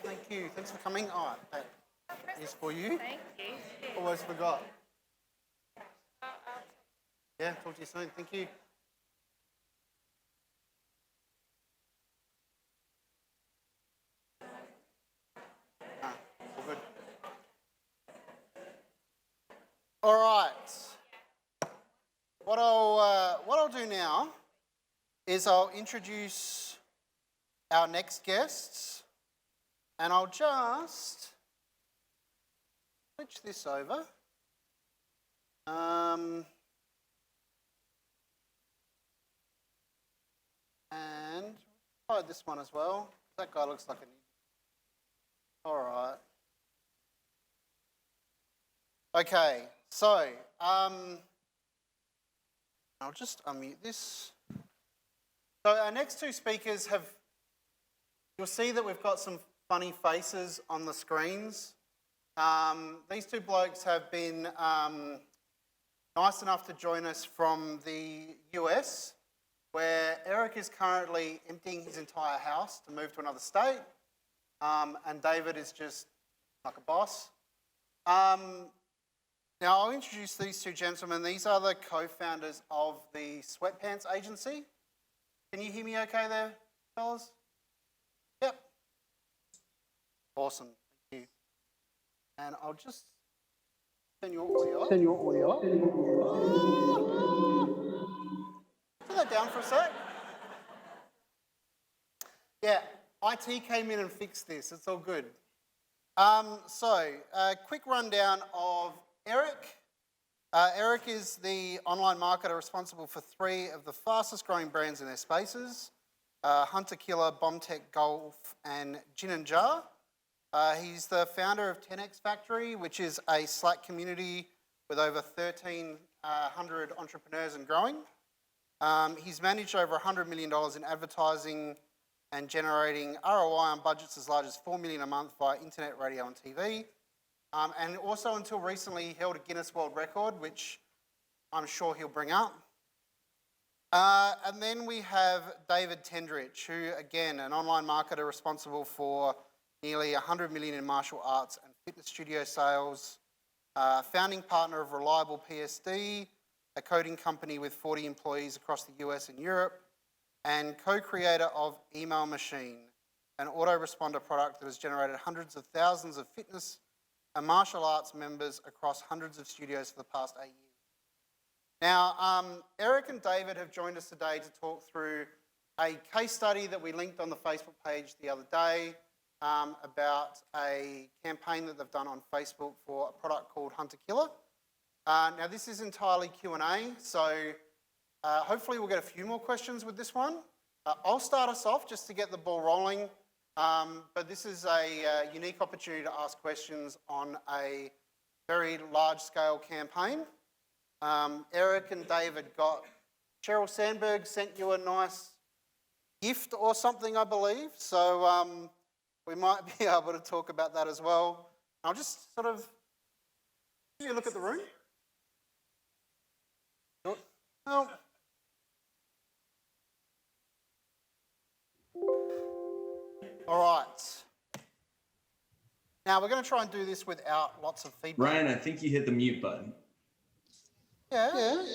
thank you. Thanks for coming. Oh, that is for you. Thank you. Almost forgot. Yeah, talk to you soon. Thank you. All good. All right. What I'll do now is I'll introduce our next guests, and I'll just switch this over. And try this one as well. That guy looks like an idiot. All right. Okay, so I'll just unmute this. So our next two speakers you'll see that we've got some funny faces on the screens. These two blokes have been nice enough to join us from the US, where Eric is currently emptying his entire house to move to another state, and David is just like a boss. Now I'll introduce these two gentlemen. These are the co-founders of the Sweatpants Agency. Can you hear me okay there, fellas? Yep. Awesome, thank you. And I'll just turn your audio up. Turn that down for a sec. Yeah, IT came in and fixed this. It's all good. So, a quick rundown of Eric. Eric is the online marketer responsible for 3 of the fastest growing brands in their spaces, Hunter Killer, Bombtech Golf, and Jin+Ja. He's the founder of 10X Factory, which is a Slack community with over 1,300 entrepreneurs and growing. He's managed over $100 million in advertising and generating ROI on budgets as large as $4 million a month via internet, radio, and TV. And also until recently he held a Guinness World Record, which I'm sure he'll bring up. And then we have David Tendrich, who again, an online marketer responsible for nearly $100 million in martial arts and fitness studio sales, founding partner of Reliable PSD, a coding company with 40 employees across the US and Europe, and co-creator of Email Machine, an autoresponder product that has generated hundreds of thousands of fitness and martial arts members across hundreds of studios for the past 8 years. Now, Eric and David have joined us today to talk through a case study that we linked on the Facebook page the other day about a campaign that they've done on Facebook for a product called Hunter Killer. Now, this is entirely Q&A, so hopefully we'll get a few more questions with this one. I'll start us off just to get the ball rolling. But this is a unique opportunity to ask questions on a very large-scale campaign. Eric and David Sheryl Sandberg sent you a nice gift or something, I believe. So we might be able to talk about that as well. I'll just sort of give you a look at the room. Well, all right. Now, we're going to try and do this without lots of feedback. Ryan, I think you hit the mute button. Yeah.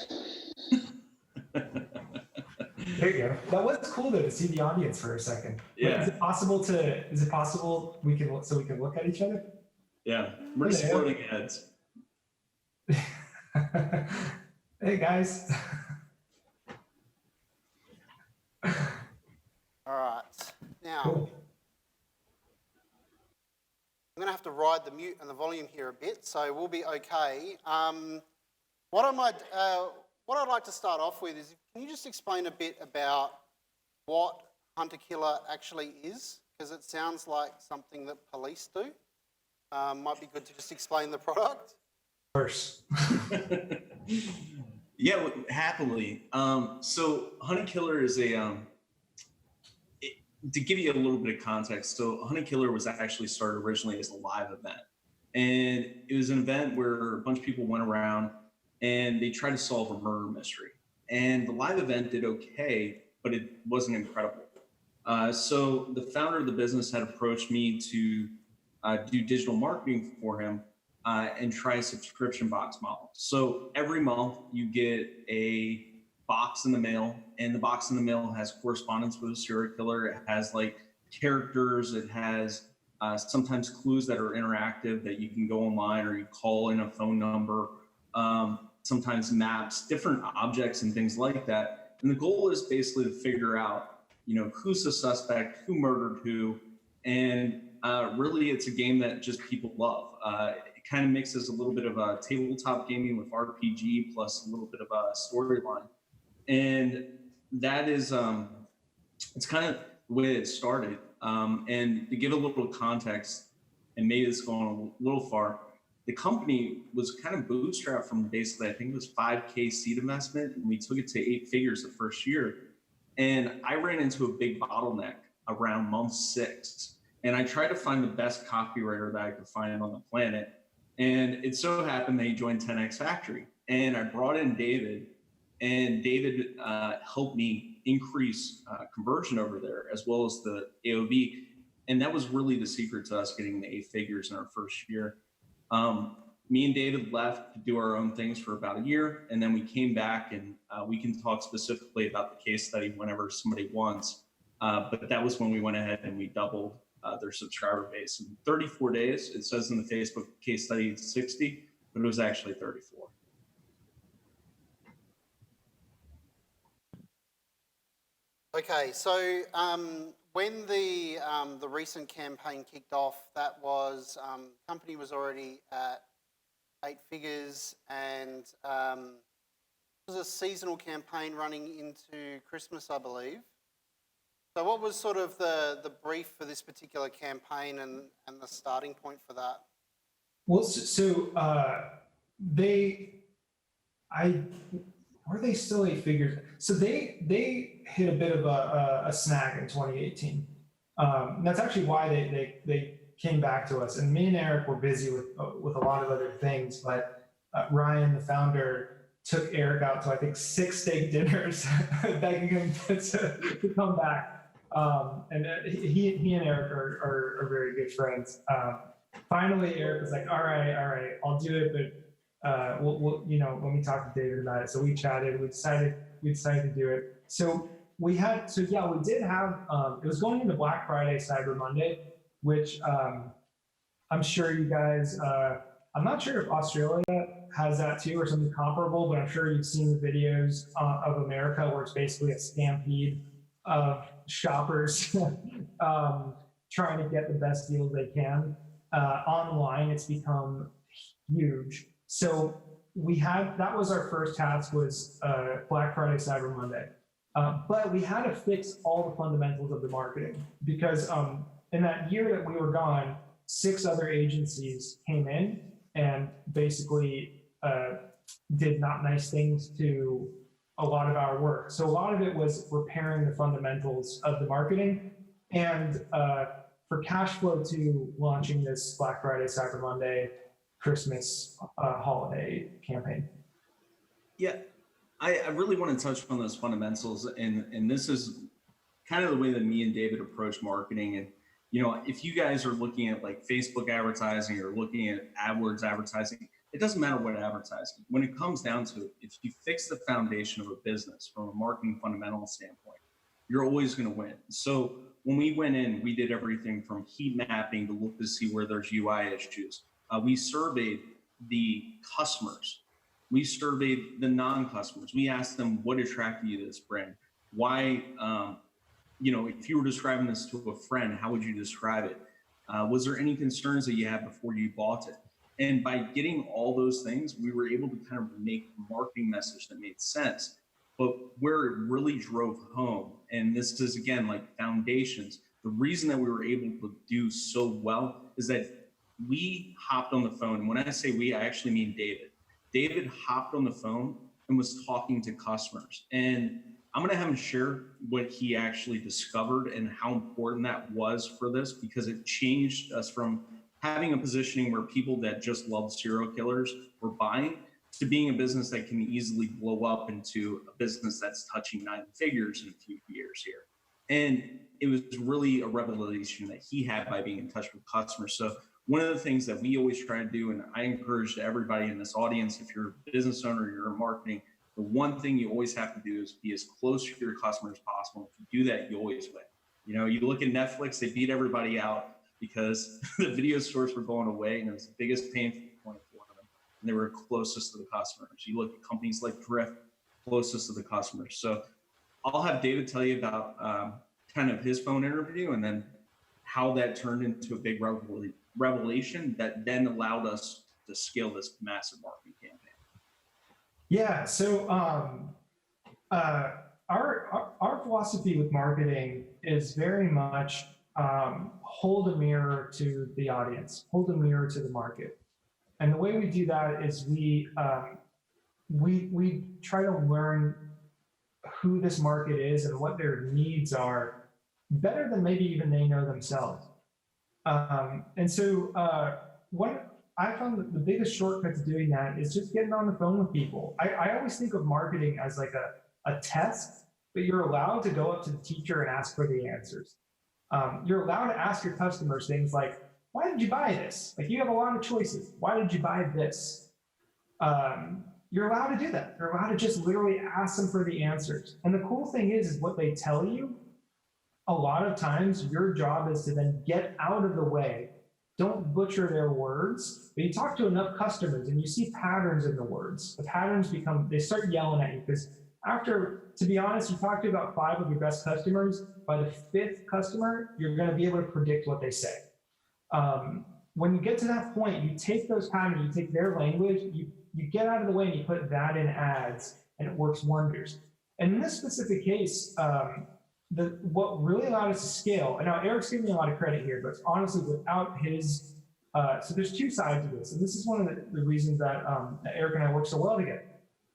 There you go. That was cool though to see the audience for a second. Yeah. Is it possible we can look at each other? Yeah. We're just floating heads. Hey guys. All right. Now, Cool. I'm going to have to ride the mute and the volume here a bit, so we'll be okay. What I'd like to start off with is, can you just explain a bit about what Hunter Killer actually is? Because it sounds like something that police do. Might be good to just explain the product. First. Yeah, happily. So Hunter Killer is to give you a little bit of context, so Hunter Killer was actually started originally as a live event. And it was an event where a bunch of people went around and they tried to solve a murder mystery. And the live event did okay, but it wasn't incredible. So the founder of the business had approached me to do digital marketing for him and try a subscription box model. So every month you get a box in the mail, and the box in the mail has correspondence with a serial killer. It has like characters, it has sometimes clues that are interactive that you can go online or you call in a phone number, sometimes maps, different objects and things like that. And the goal is basically to figure out, you know, who's the suspect, who murdered who, and really it's a game that just people love. It kind of mixes a little bit of a tabletop gaming with RPG plus a little bit of a storyline. And that is, it's kind of the way it started. And to give a little context, and maybe it's going a little far, the company was kind of bootstrapped from basically, I think it was $5K seed investment, and we took it to 8 figures the first year. And I ran into a big bottleneck around month 6. And I tried to find the best copywriter that I could find on the planet. And it so happened that he joined 10X Factory. And I brought in David, and David helped me increase conversion over there, as well as the AOV. And that was really the secret to us getting the 8 figures in our first year. Me and David left to do our own things for about a year, and then we came back, and we can talk specifically about the case study whenever somebody wants. But that was when we went ahead and we doubled their subscriber base. In 34 days, it says in the Facebook case study it's 60, but it was actually 34. Okay, so when the recent campaign kicked off, that was company was already at 8 figures, and it was a seasonal campaign running into Christmas, I believe. So what was sort of the brief for this particular campaign and the starting point for that? Well, are they still 8 figures? So they hit a bit of a snag in 2018. And that's actually why they came back to us. And me and Eric were busy with a lot of other things, but Ryan, the founder, took Eric out to, I think, 6 steak dinners, begging him to come back. And he and Eric are very good friends. Finally, Eric was like, all right, I'll do it, but we'll let me talk to David about it. So we chatted, we decided to do it. So we did have, it was going into Black Friday, Cyber Monday, which I'm sure you guys, I'm not sure if Australia has that too or something comparable, but I'm sure you've seen the videos of America where it's basically a stampede of shoppers trying to get the best deals they can. Online, it's become huge. So that was our first task, was Black Friday, Cyber Monday. But we had to fix all the fundamentals of the marketing, because in that year that we were gone, 6 other agencies came in and basically did not nice things to a lot of our work. So a lot of it was repairing the fundamentals of the marketing, and for cash flow to launching this Black Friday, Cyber Monday, Christmas holiday campaign. Yeah, I really want to touch on those fundamentals, and this is kind of the way that me and David approach marketing. And if you guys are looking at like Facebook advertising or looking at AdWords advertising, it doesn't matter what advertising. When it comes down to it, if you fix the foundation of a business from a marketing fundamental standpoint, you're always going to win. So when we went in, we did everything from heat mapping to look to see where there's UI issues. We surveyed the customers. We surveyed the non-customers. We asked them, what attracted you to this brand? Why, if you were describing this to a friend, how would you describe it? Was there any concerns that you had before you bought it? And by getting all those things, we were able to kind of make a marketing message that made sense. But where it really drove home, and this is again like foundations, the reason that we were able to do so well is that we hopped on the phone. And when I say we, I actually mean David. David hopped on the phone and was talking to customers. And I'm going to have him share what he actually discovered and how important that was for this, because it changed us from having a positioning where people that just love serial killers were buying to being a business that can easily blow up into a business that's touching 9 figures in a few years here. And it was really a revelation that he had by being in touch with customers. So one of the things that we always try to do, and I encourage everybody in this audience, if you're a business owner, you're in marketing, the one thing you always have to do is be as close to your customer as possible. If you do that, you always win. You know, you look at Netflix, they beat everybody out because the video stores were going away and it was the biggest pain point for them. And they were closest to the customers. You look at companies like Drift, closest to the customers. So I'll have David tell you about kind of his phone interview and then how that turned into a big revelation that then allowed us to scale this massive marketing campaign. Yeah. So our philosophy with marketing is very much hold a mirror to the audience, hold a mirror to the market. And the way we do that is we try to learn who this market is and what their needs are better than maybe even they know themselves. And so what I found that the biggest shortcut to doing that is just getting on the phone with people. I always think of marketing as like a test, but you're allowed to go up to the teacher and ask for the answers. You're allowed to ask your customers things like, why did you buy this? Like, you have a lot of choices. Why did you buy this? You're allowed to do that. You're allowed to just literally ask them for the answers. And the cool thing is what they tell you, a lot of times your job is to then get out of the way. Don't butcher their words, but you talk to enough customers and you see patterns in the words. The patterns they start yelling at you because after, to be honest, you talk to about 5 of your best customers, by the 5th customer, you're going to be able to predict what they say. When you get to that point, you take those patterns, you take their language, you get out of the way and you put that in ads, and it works wonders. And in this specific case, what really allowed us to scale, and now Eric's giving me a lot of credit here, but honestly, without his, so there's 2 sides to this, and this is one of the reasons that Eric and I work so well together.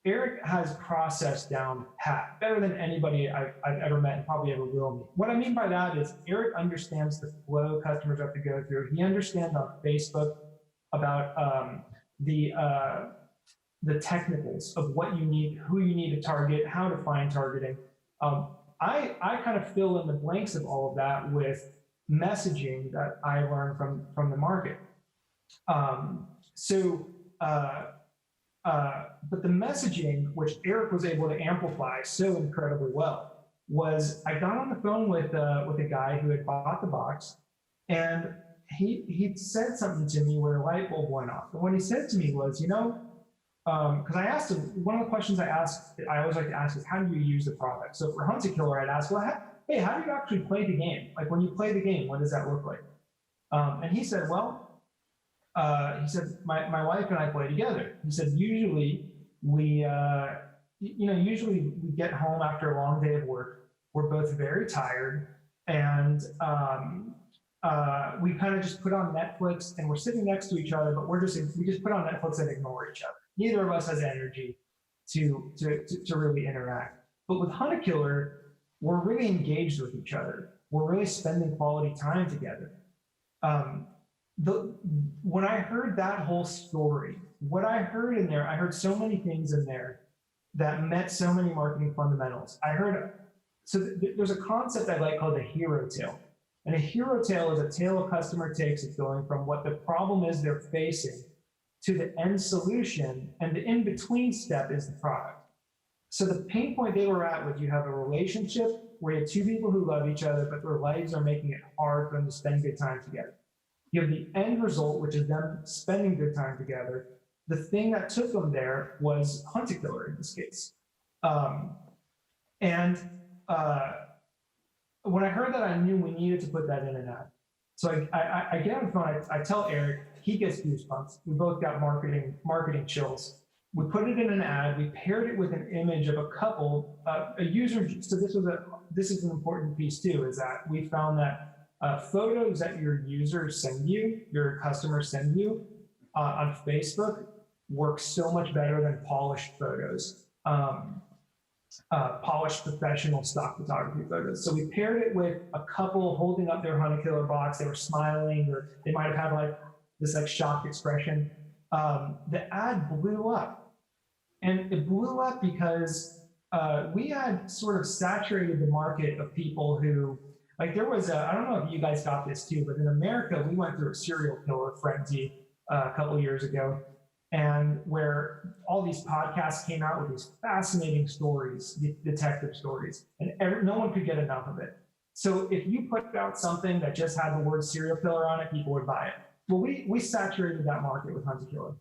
Eric has process down pat, better than anybody I've ever met and probably ever will meet. What I mean by that is Eric understands the flow customers have to go through. He understands on Facebook about the technicals of what you need, who you need to target, how to find targeting. I kind of fill in the blanks of all of that with messaging that I learned from the market. But the messaging, which Eric was able to amplify so incredibly well, was I got on the phone with a guy who had bought the box, and he said something to me where a light bulb went off. And what he said to me was, because I asked him, one of the questions I always like to ask is, how do you use the product? So for Hunt a Killer, I'd ask, well, how do you actually play the game? Like, when you play the game, what does that look like? And he said, my wife and I play together. He said, usually we get home after a long day of work. We're both very tired, and we kind of just put on Netflix, and we're sitting next to each other, but we just put on Netflix and ignore each other. Neither of us has energy to really interact. But with Hunt a Killer, we're really engaged with each other. We're really spending quality time together. When I heard that whole story, what I heard in there, I heard so many things in there that met so many marketing fundamentals. There's a concept I like called a hero tale. And a hero tale is a tale a customer takes of going from what the problem is they're facing to the end solution, and the in-between step is the product. So the pain point they were at was, you have a relationship where you have 2 people who love each other, but their lives are making it hard for them to spend good time together. You have the end result, which is them spending good time together. The thing that took them there was Hunt a Killer in this case. When I heard that, I knew we needed to put that in an ad. So I get on the phone, I tell Eric, he gets goosebumps. We both got marketing chills. We put it in an ad. We paired it with an image of a couple, a user. So this is an important piece too, is that we found that photos that your users send you, your customers send you on Facebook, work so much better than polished photos, polished professional stock photography photos. So we paired it with a couple holding up their Hunt a Killer box. They were smiling, or they might have had like this shocked expression. The ad blew up, and it blew up because we had sort of saturated the market of people who, like there was I don't know if you guys got this too, but in America, we went through a serial killer frenzy a couple of years ago, and where all these podcasts came out with these fascinating stories, detective stories, and no one could get enough of it. So if you put out something that just had the word serial killer on it, people would buy it. Well, we saturated that market with Hunt a Killer.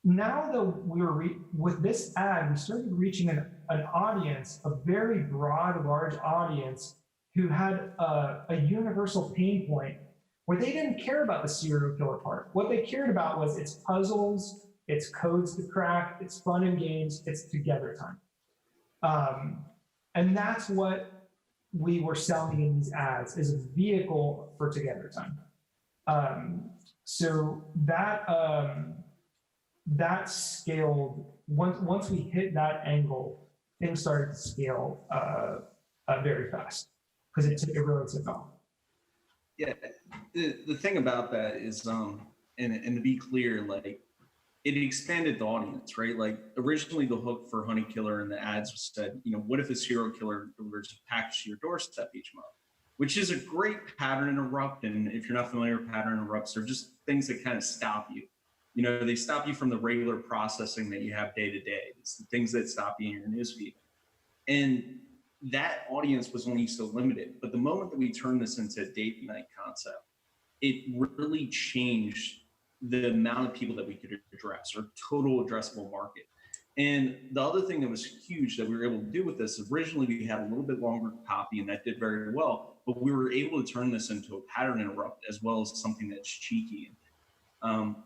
Now that we were with this ad, we started reaching an audience, a very broad, large audience who had a universal pain point where they didn't care about the serial killer part. What they cared about was it's puzzles, it's codes to crack, it's fun and games, it's together time. And that's what we were selling in these ads, is a vehicle for together time. So that scaled, once we hit that angle, things started to scale very fast because it really took off. Yeah, the thing about that is, and to be clear, like it expanded the audience, right? Like originally the hook for Honey Killer and the ads said, you know, what if a serial killer delivers a package to your doorstep each month? Which is a great pattern interrupt. And if you're not familiar with pattern interrupts, they're just things that kind of stop you. You know, they stop you from the regular processing that you have day to day. It's the things that stop you in your newsfeed. And that audience was only so limited. But the moment that we turned this into a date night concept, it really changed the amount of people that we could address, or total addressable market. And the other thing that was huge that we were able to do with this, originally we had a little bit longer copy and that did very well, but we were able to turn this into a pattern interrupt as well as something that's cheeky.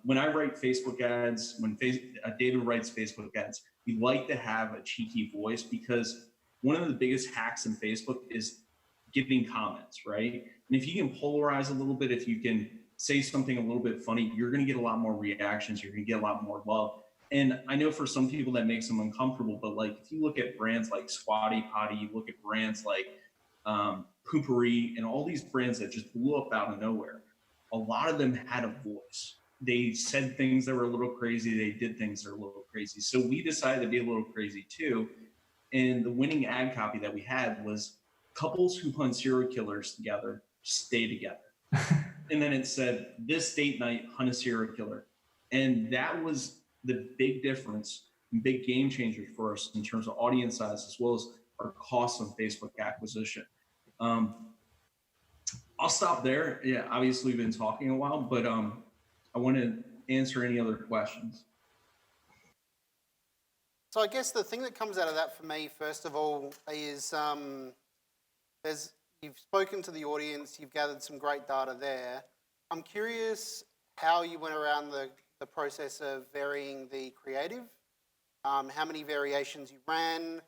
When I write Facebook ads, when David writes Facebook ads, we like to have a cheeky voice because one of the biggest hacks in Facebook is giving comments, right? And if you can polarize a little bit, if you can say something a little bit funny, you're going to get a lot more reactions. You're going to get a lot more love. And I know for some people that makes them uncomfortable, but like if you look at brands like Squatty Potty, you look at brands like Poopery, and all these brands that just blew up out of nowhere, a lot of them had a voice. They said things that were a little crazy. They did things that were a little crazy. So we decided to be a little crazy too. And the winning ad copy that we had was couples who hunt serial killers together stay together. And then it said, this date night, hunt a serial killer. And that was the big difference, big game changer for us in terms of audience size, as well as our costs on Facebook acquisition. I'll stop there. Yeah, obviously we've been talking a while, but I want to answer any other questions. So I guess the thing that comes out of that for me, first of all, is you've spoken to the audience, you've gathered some great data there. I'm curious how you went around the process of varying the creative, how many variations you ran,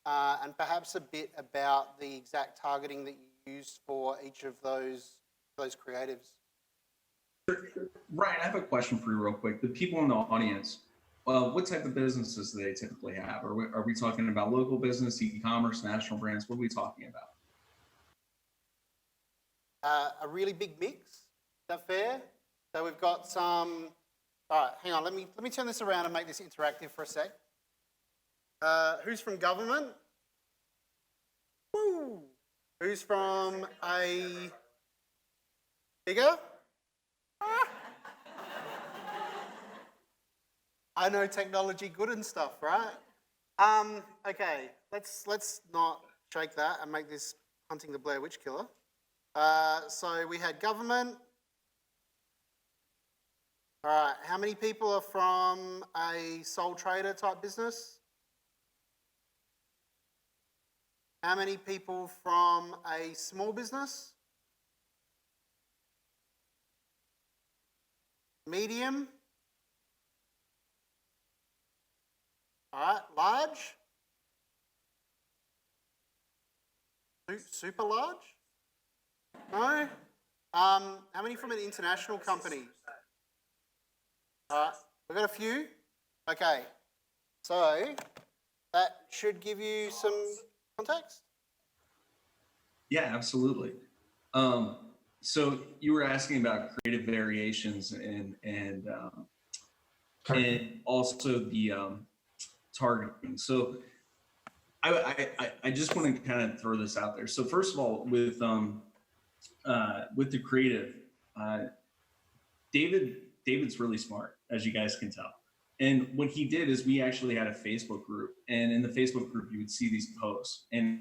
and perhaps a bit about the exact targeting that you used for each of those creatives. Ryan, I have a question for you real quick. The people in the audience, what type of businesses do they typically have? Are we talking about local business, e-commerce, national brands? What are we talking about? A really big mix. Is that fair? So we've got some. All right, hang on. Let me turn this around and make this interactive for a sec. Who's from government? Woo! Who's from a bigger? I know technology good and stuff, right? Okay, let's not shake that and make this hunting the Blair Witch Killer. So we had government. All right, how many people are from a sole trader type business? How many people from a small business? Medium? All right, large? Super large? No? How many from an international company? All right, we've got a few. Okay, so that should give you some context. Yeah, absolutely. So you were asking about creative variations and also the targeting. So I just want to kind of throw this out there. So first of all, with the creative, David's really smart, as you guys can tell. And what he did is we actually had a Facebook group, and in the Facebook group, you would see these posts and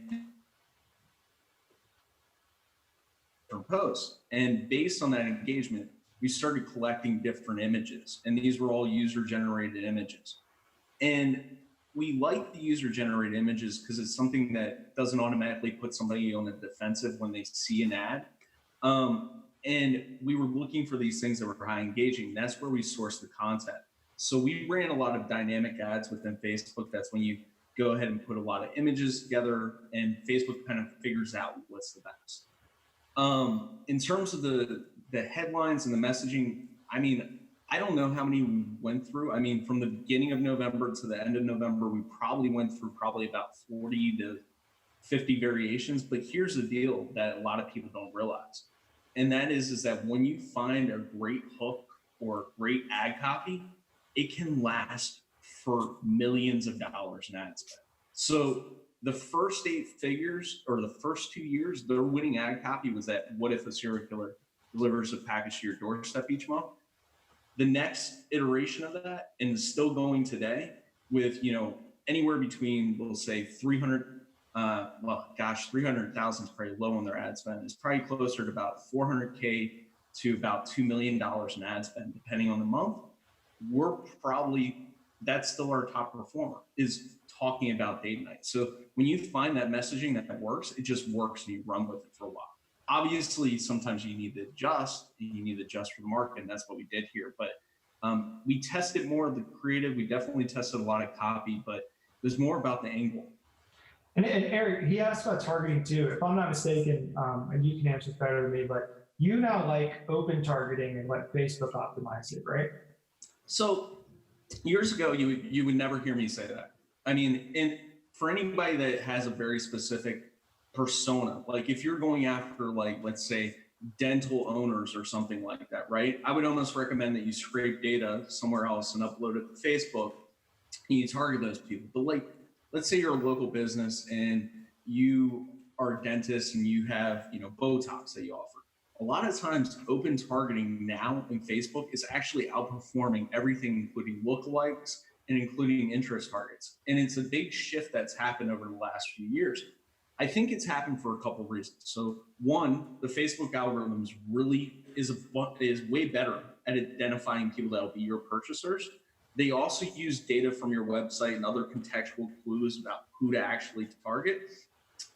based on that engagement, we started collecting different images, and these were all user-generated images. And we like the user-generated images because it's something that doesn't automatically put somebody on the defensive when they see an ad. And we were looking for these things that were high engaging. That's where we source the content. So we ran a lot of dynamic ads within Facebook. That's when you go ahead and put a lot of images together, and Facebook kind of figures out what's the best. In terms of the headlines and the messaging, I mean, I don't know how many we went through. I mean, from the beginning of November to the end of November, we probably went through about 40 to 50 variations. But here's the deal that a lot of people don't realize. And that is that when you find a great hook or great ad copy, it can last for millions of dollars in ad spend. So the first 8 figures or the first 2 years, their winning ad copy was that what if a serial killer delivers a package to your doorstep each month? The next iteration of that, and it's still going today, with anywhere between, we'll say 300,000 is probably low on their ad spend. It's probably closer to about 400K to about $2 million in ad spend, depending on the month. That's still our top performer, is talking about date night. So when you find that messaging that works, it just works and you run with it for a while. Obviously, sometimes you need to adjust for the market, and that's what we did here. But we tested more of the creative. We definitely tested a lot of copy, but it was more about the angle. And Eric, he asked about targeting too. If I'm not mistaken, and you can answer this better than me, but you now like open targeting and let Facebook optimize it, right? So years ago, you would never hear me say that. I mean, and for anybody that has a very specific persona, like if you're going after, like, let's say dental owners or something like that, right? I would almost recommend that you scrape data somewhere else and upload it to Facebook and you target those people. But like, let's say you're a local business and you are a dentist and you have, Botox that you offer. A lot of times open targeting now in Facebook is actually outperforming everything, including lookalikes and including interest targets. And it's a big shift that's happened over the last few years. I think it's happened for a couple of reasons. So one, the Facebook algorithms really is way better at identifying people that will be your purchasers. They also use data from your website and other contextual clues about who to actually target.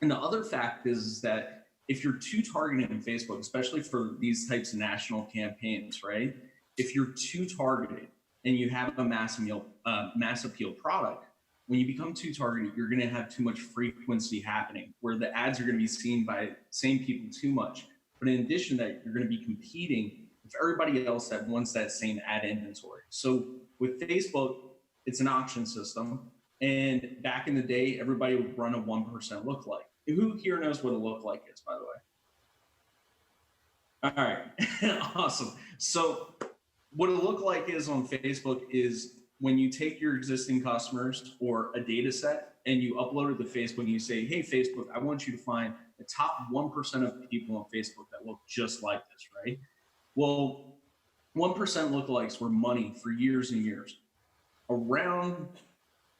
And the other fact is that if you're too targeted in Facebook, especially for these types of national campaigns, right? If you're too targeted and you have a mass appeal product, when you become too targeted, you're going to have too much frequency happening where the ads are going to be seen by the same people too much. But in addition to that, you're going to be competing with everybody else that wants that same ad inventory. So with Facebook, it's an auction system. And back in the day, everybody would run a 1% lookalike. Who here knows what a lookalike is, by the way? All right, awesome. So what a lookalike is on Facebook is when you take your existing customers or a data set and you upload it to Facebook and you say, hey, Facebook, I want you to find the top 1% of people on Facebook that look just like this, right? Well, 1% lookalikes were money for years and years. Around,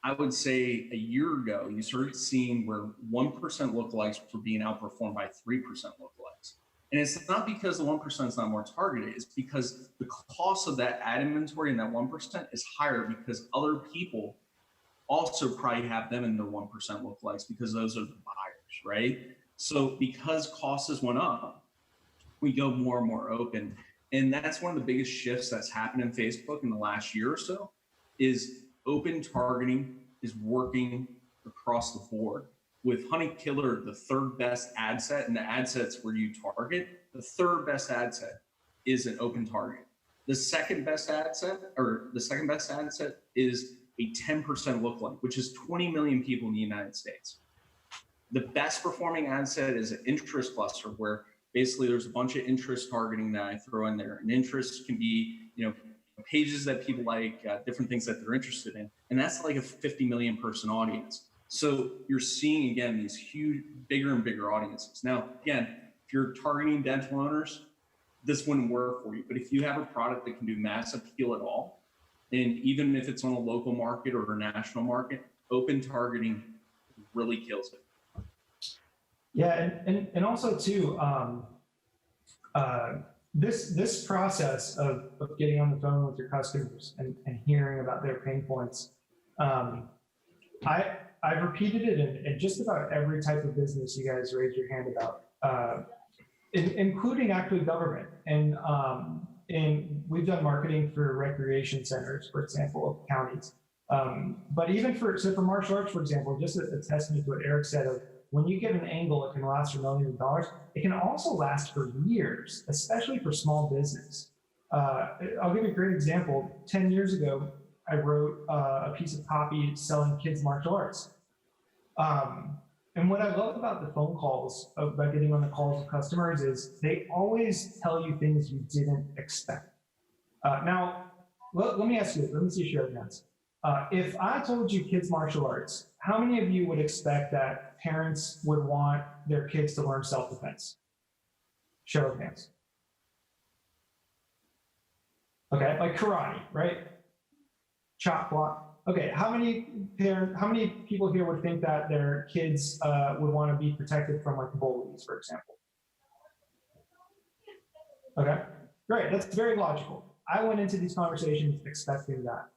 I would say a year ago, you started seeing where 1% lookalikes were being outperformed by 3% lookalikes. And it's not because the 1% is not more targeted, it's because the cost of that ad inventory and that 1% is higher because other people also probably have them in their 1% lookalikes because those are the buyers, right? So because costs went up, we go more and more open. And that's one of the biggest shifts that's happened in Facebook in the last year or so, is open targeting is working across the board. With Honey Killer, the third best ad set, and the ad sets where you target, the third best ad set is an open target. The second best ad set is a 10% lookalike, which is 20 million people in the United States. The best performing ad set is an interest cluster, where basically there's a bunch of interest targeting that I throw in there. And interests can be, pages that people like, different things that they're interested in. And that's like a 50 million person audience. So you're seeing, again, these huge, bigger and bigger audiences. Now, again, if you're targeting dental owners, this wouldn't work for you. But if you have a product that can do mass appeal at all, and even if it's on a local market or a national market, open targeting really kills it. Yeah, and also too, this process of getting on the phone with your customers and hearing about their pain points, I've repeated it in just about every type of business you guys raised your hand about, including actually government. And we've done marketing for recreation centers, for example, of counties. But even for martial arts, for example, just a testament to what Eric said of when you get an angle, it can last for millions of dollars. It can also last for years, especially for small business. I'll give you a great example. 10 years ago, I wrote a piece of copy selling kids martial arts. And what I love about the phone calls, about getting on the calls with customers, is they always tell you things you didn't expect. Now, let me ask you, let me see a show of hands. If I told you kids martial arts, how many of you would expect that parents would want their kids to learn self-defense? Show of hands. Okay, like karate, right? Chop block. Okay, how many people here would think that their kids would want to be protected from like bullies, for example? Okay, great. That's very logical. I went into these conversations expecting that.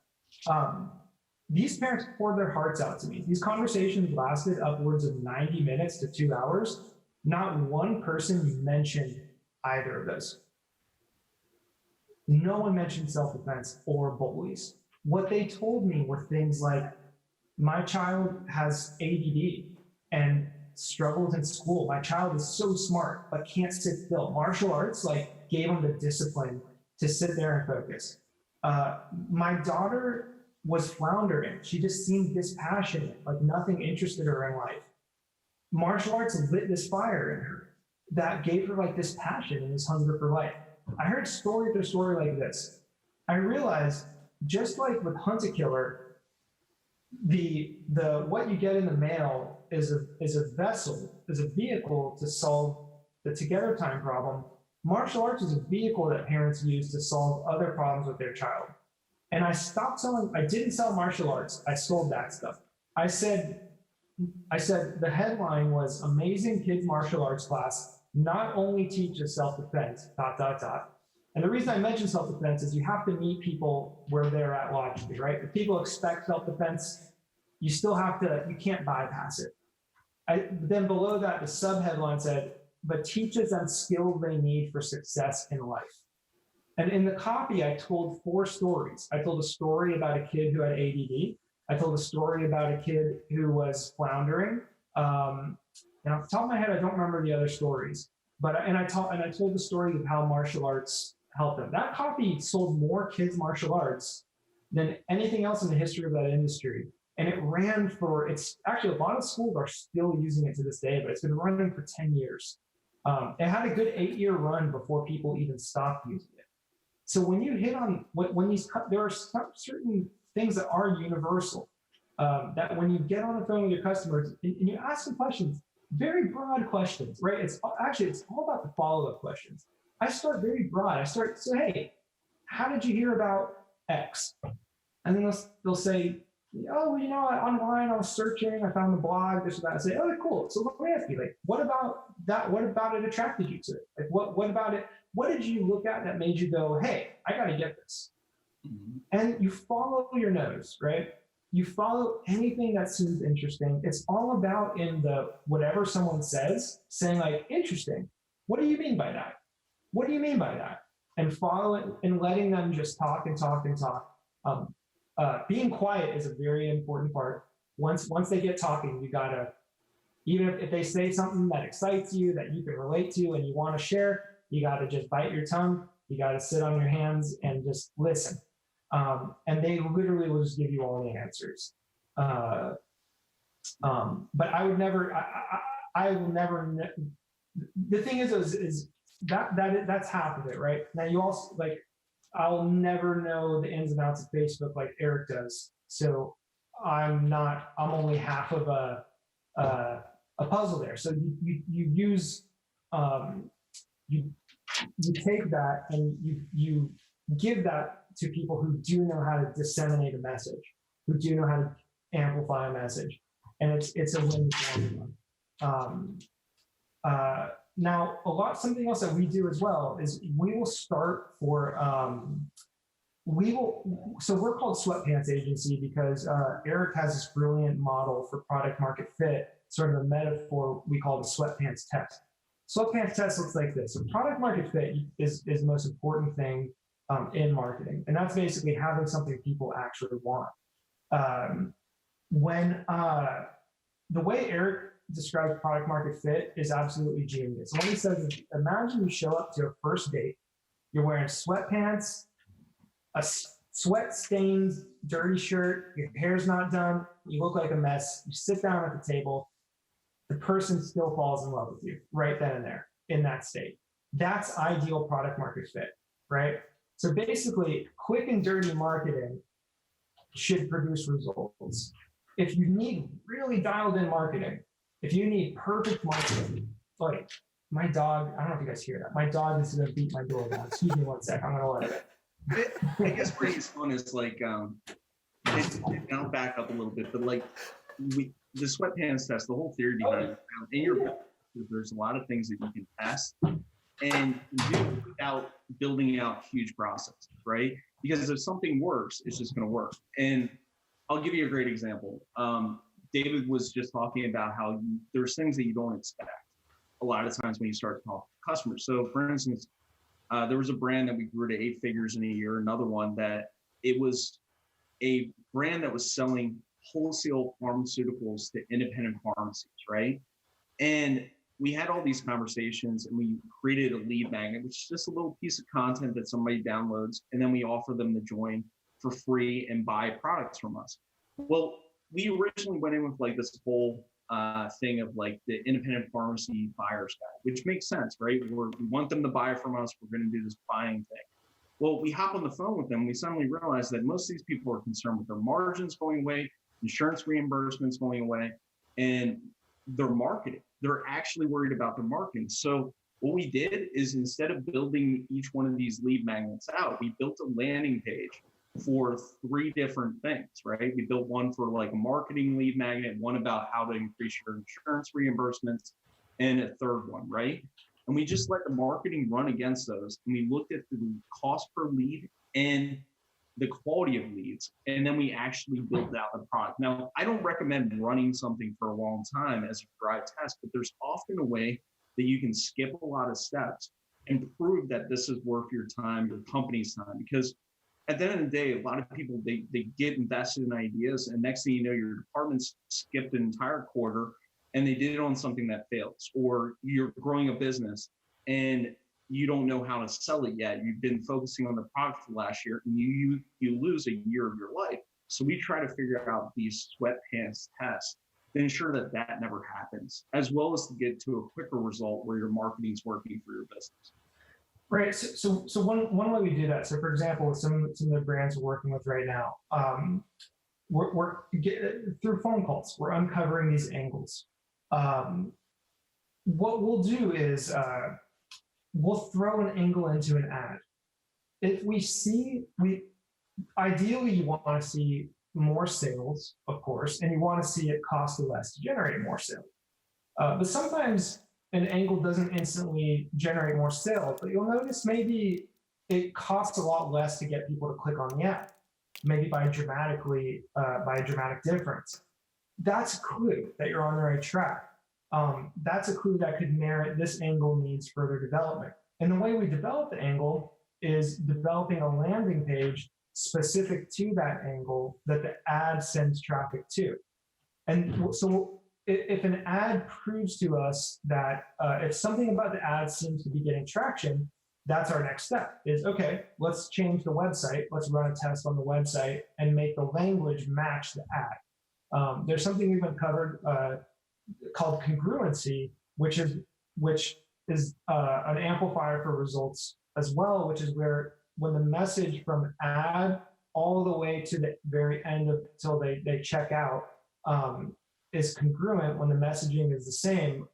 These parents poured their hearts out to me. These conversations lasted upwards of 90 minutes to 2 hours. Not one person mentioned either of those. No one mentioned self-defense or bullies. What they told me were things like, my child has ADD and struggles in school. My child is so smart, but can't sit still. Martial arts like gave them the discipline to sit there and focus. My daughter was floundering. She just seemed dispassionate, like nothing interested her in life. Martial arts lit this fire in her that gave her like this passion and this hunger for life. I heard story after story like this. I realized, just like with Hunt a Killer, the what you get in the mail is a vessel, is a vehicle to solve the together time problem. Martial arts is a vehicle that parents use to solve other problems with their child. And I stopped selling, I didn't sell martial arts, I sold that stuff. I said the headline was amazing kids martial arts class, not only teaches self-defense, ... And the reason I mention self-defense is you have to meet people where they're at logically, right? If people expect self-defense, you still have to, you can't bypass it. Then below that, the sub-headline said, but teaches them skills they need for success in life. And in the copy, I told 4 stories. I told a story about a kid who had ADD. I told a story about a kid who was floundering. And off the top of my head, I don't remember the other stories. But I told the story of how martial arts helped them. That copy sold more kids martial arts than anything else in the history of that industry. And it ran for, it's actually a lot of schools are still using it to this day, but it's been running for 10 years. It had a good 8-year run before people even stopped using it. So when you hit on, there are certain things that are universal, that when you get on the phone with your customers and you ask them questions, very broad questions, right? It's all about the follow-up questions. I start very broad. So hey, how did you hear about X? And then they'll say, oh, well, online I was searching, I found the blog, this or that. I say, oh, cool. So let me ask you, like, what about that? What about it attracted you to it? Like, what about it? What did you look at that made you go, hey, I got to get this? Mm-hmm. And you follow your nose, right? You follow anything that seems interesting. It's all about in the whatever someone says, saying like, interesting. What do you mean by that? What do you mean by that? And follow it and letting them just talk and talk and talk. Being quiet is a very important part. Once they get talking, you gotta, even if they say something that excites you, that you can relate to and you want to share, you gotta just bite your tongue. You gotta sit on your hands and just listen. And they literally will just give you all the answers. But I would never, I will never, the thing is that's half of it, right? Now you also, like, I'll never know the ins and outs of Facebook like Eric does. So I'm only half of a puzzle there. So you use, you take that and you give that to people who do know how to disseminate a message, who do know how to amplify a message, and it's a win for everyone. Now, something else that we do as well is we will start for so we're called Sweatpants Agency because Eric has this brilliant model for product market fit, sort of a metaphor we call the sweatpants test. Sweatpants test looks like this. So product market fit is the most important thing in marketing. And that's basically having something people actually want. The way Eric describes product market fit is absolutely genius. What he says is, imagine you show up to a first date, you're wearing sweatpants, a sweat-stained, dirty shirt, your hair's not done, you look like a mess, you sit down at the table, the person still falls in love with you right then and there in that state. That's ideal product market fit, right? So basically, quick and dirty marketing should produce results. If you need really dialed in marketing, if you need perfect marketing, like my dog, I don't know if you guys hear that. My dog is gonna beat my door down. Excuse me one sec, I'm gonna let it. I guess where he's fun is like, and I'll back up a little bit, but like the sweatpants test, the whole theory behind it, in your business, there's a lot of things that you can test and do without building out huge processes, right? Because if something works, it's just going to work. And I'll give you a great example. David was just talking about how there's things that you don't expect a lot of times when you start to talk to customers. So for instance, there was a brand that we grew to 8 figures in a year. Another one that it was a brand that was selling wholesale pharmaceuticals to independent pharmacies, right? And we had all these conversations and we created a lead magnet, which is just a little piece of content that somebody downloads, and then we offer them to join for free and buy products from us. Well, we originally went in with like this whole thing of like the independent pharmacy buyer's guide, which makes sense, right? We want them to buy from us. We're going to do this buying thing. Well, we hop on the phone with them. We suddenly realize that most of these people are concerned with their margins going away, insurance reimbursements going away, and their marketing. They're actually worried about their marketing. So what we did is instead of building each one of these lead magnets out, we built a landing page for 3 different things, right? We built one for like a marketing lead magnet, one about how to increase your insurance reimbursements, and a third one, right? And we just let the marketing run against those. And we looked at the cost per lead and the quality of leads. And then we actually built out the product. Now, I don't recommend running something for a long time as a dry test, but there's often a way that you can skip a lot of steps and prove that this is worth your time, your company's time. Because at the end of the day, a lot of people, they get invested in ideas, and next thing you know, your department's skipped an entire quarter and they did it on something that fails, or you're growing a business and you don't know how to sell it yet. You've been focusing on the product for last year, and you lose a year of your life. So we try to figure out these sweatpants tests to ensure that that never happens, as well as to get to a quicker result where your marketing's working for your business. Right. So one way we do that. So for example, with some of the brands we're working with right now, we're through phone calls, we're uncovering these angles. What we'll do is we'll throw an angle into an ad. If ideally you want to see more sales, of course, and you want to see it cost less to generate more sales. But sometimes an angle doesn't instantly generate more sales, but you'll notice maybe it costs a lot less to get people to click on the ad, maybe by a dramatic difference. That's a clue that you're on the right track. That's a clue that could merit this angle needs further development. And the way we develop the angle is developing a landing page specific to that angle that the ad sends traffic to. And so if an ad proves to us that if something about the ad seems to be getting traction, that's our next step is, okay, let's change the website. Let's run a test on the website and make the language match the ad. There's something we've uncovered called Congruency, which is an amplifier for results as well, which is where when the message from ad all the way to the very end of until they check out is congruent when the messaging is the same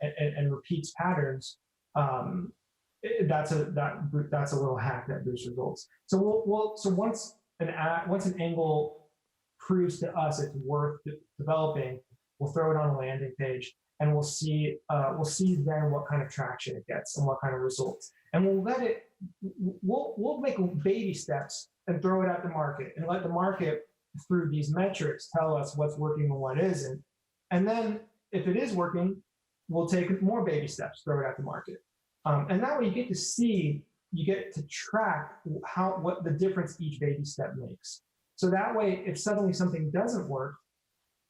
and repeats patterns. That's a little hack that boosts results. So once an angle proves to us it's worth developing, we'll throw it on a landing page, and we'll see then what kind of traction it gets and what kind of results, and we'll make baby steps and throw it at the market and let the market through these metrics tell us what's working and what isn't, and then if it is working, we'll take more baby steps, throw it at the market, and that way you get to track what the difference each baby step makes. So that way, if suddenly something doesn't work,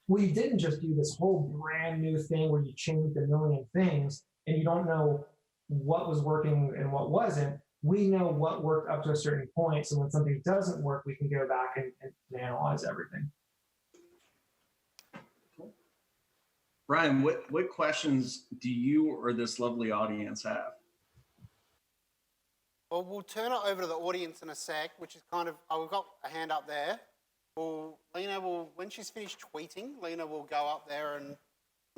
well, you didn't just do this whole brand new thing where you changed a million things and you don't know what was working and what wasn't. We know what worked up to a certain point. So when something doesn't work, we can go back and analyze everything. Ryan, what questions do you or this lovely audience have? Well, we'll turn it over to the audience in a sec, which is kind of, we've got a hand up there. Lena will, when she's finished tweeting, Lena will go up there and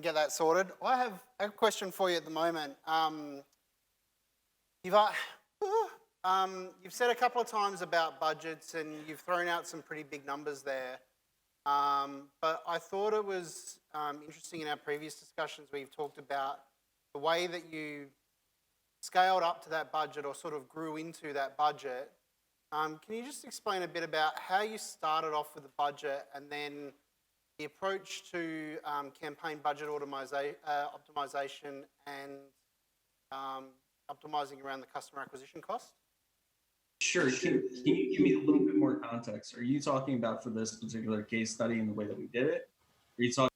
get that sorted. I have a question for you at the moment. You've said a couple of times about budgets and you've thrown out some pretty big numbers there. But I thought it was interesting in our previous discussions where you've talked about the way that you scaled up to that budget or sort of grew into that budget. Can you just explain a bit about how you started off with the budget and then the approach to campaign budget optimization and optimizing around the customer acquisition cost? Sure. Can you give me a little bit more context? Are you talking about for this particular case study and the way that we did it? Are you talking?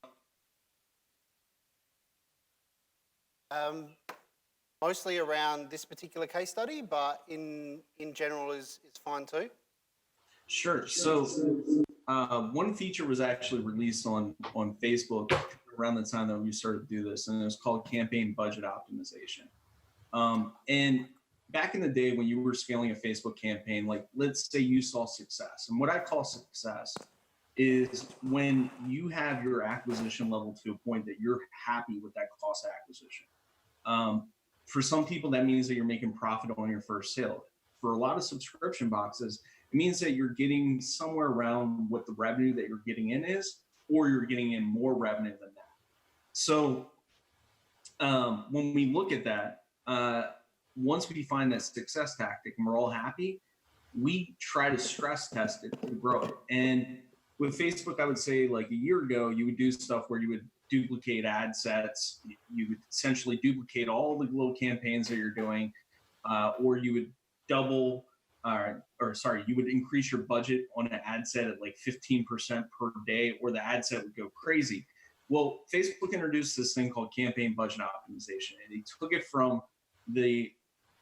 Mostly around this particular case study, but in general is fine too. Sure. So one feature was actually released on Facebook around the time that we started to do this, and it was called campaign budget optimization. And back in the day when you were scaling a Facebook campaign, like let's say you saw success, and what I call success is when you have your acquisition level to a point that you're happy with that cost of acquisition. For some people, that means that you're making profit on your first sale. For a lot of subscription boxes, it means that you're getting somewhere around what the revenue that you're getting in is, or you're getting in more revenue than that. So when we look at that, once we find that success tactic and we're all happy, we try to stress test it to grow it. And with Facebook, I would say like a year ago, you would do stuff where you would duplicate ad sets. You would essentially duplicate all the little campaigns that you're doing, or you would you would increase your budget on an ad set at like 15% per day, or the ad set would go crazy. Well, Facebook introduced this thing called campaign budget optimization, and they took it from the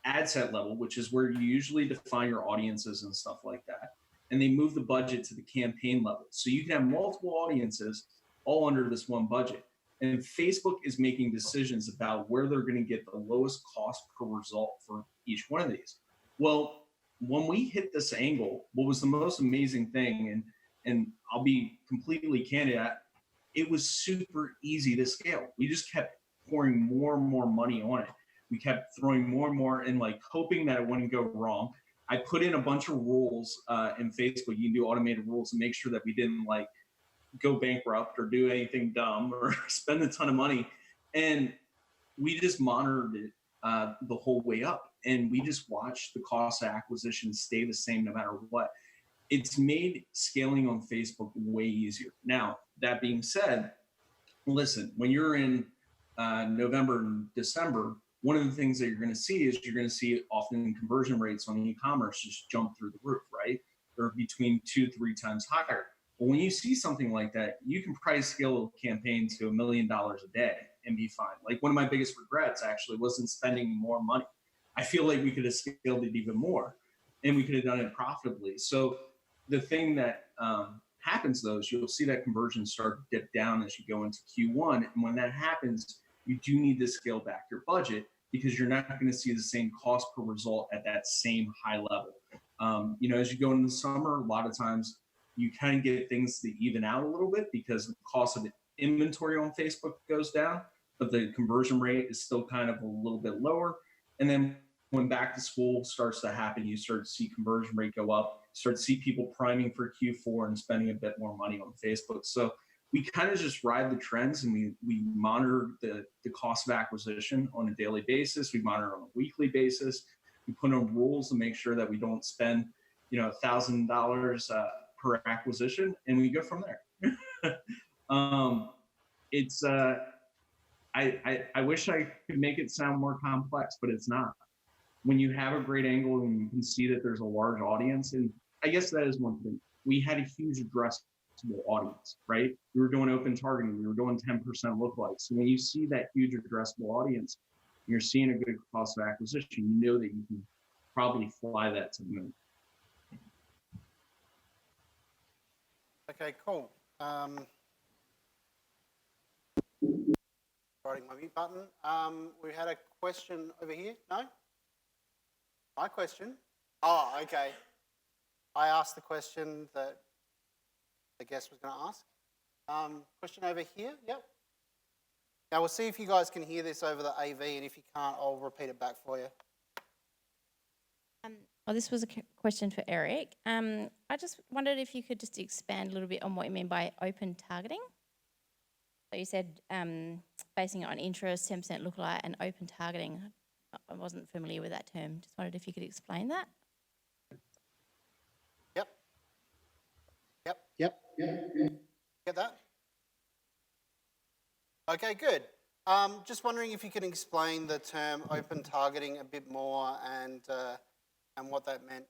ad set level, which is where you usually define your audiences and stuff like that, and they moved the budget to the campaign level. So you can have multiple audiences all under this one budget. And Facebook is making decisions about where they're going to get the lowest cost per result for each one of these. Well, when we hit this angle, what was the most amazing thing, and I'll be completely candid, it was super easy to scale. We just kept pouring more and more money on it. We kept throwing more and more and like hoping that it wouldn't go wrong. I put in a bunch of rules in Facebook. You can do automated rules to make sure that we didn't like go bankrupt or do anything dumb or spend a ton of money. And we just monitored it the whole way up. And we just watched the cost of acquisition stay the same no matter what. It's made scaling on Facebook way easier. Now, that being said, listen, when you're in November and December, one of the things that you're going to see is you're going to see often conversion rates on e-commerce just jump through the roof, right? They're between 2-3 times higher. But when you see something like that, you can probably scale a campaign to $1 million a day and be fine. Like one of my biggest regrets actually wasn't spending more money. I feel like we could have scaled it even more and we could have done it profitably. So the thing that happens though is you'll see that conversion start to dip down as you go into Q1. And when that happens, you do need to scale back your budget because you're not going to see the same cost per result at that same high level. As you go into the summer, a lot of times you kind of get things to even out a little bit because the cost of inventory on Facebook goes down, but the conversion rate is still kind of a little bit lower. And then when back to school starts to happen, you start to see conversion rate go up, start to see people priming for Q4 and spending a bit more money on Facebook. So we kind of just ride the trends, and we monitor the cost of acquisition on a daily basis. We monitor on a weekly basis. We put in rules to make sure that we don't spend, $1,000 per acquisition, and we go from there. I wish I could make it sound more complex, but it's not. When you have a great angle and you can see that there's a large audience, and I guess that is one thing. We had a huge addressable audience, right? We were doing open targeting. We were doing 10% lookalikes. So when you see that huge addressable audience, you're seeing a good cost of acquisition, you know that you can probably fly that to the moon. Okay, cool. Writing my mute button. We had a question over here. No? My question? Oh, okay. I asked the question that the guest was going to ask. Question over here. Yep. Now we'll see if you guys can hear this over the AV, and if you can't, I'll repeat it back for you. This was a question for Eric. I just wondered if you could just expand a little bit on what you mean by open targeting. So you said basing it on interest, 10% lookalike, and open targeting. I wasn't familiar with that term. Just wondered if you could explain that. Yep. Get that? Okay, good. Just wondering if you could explain the term open targeting a bit more and what that meant.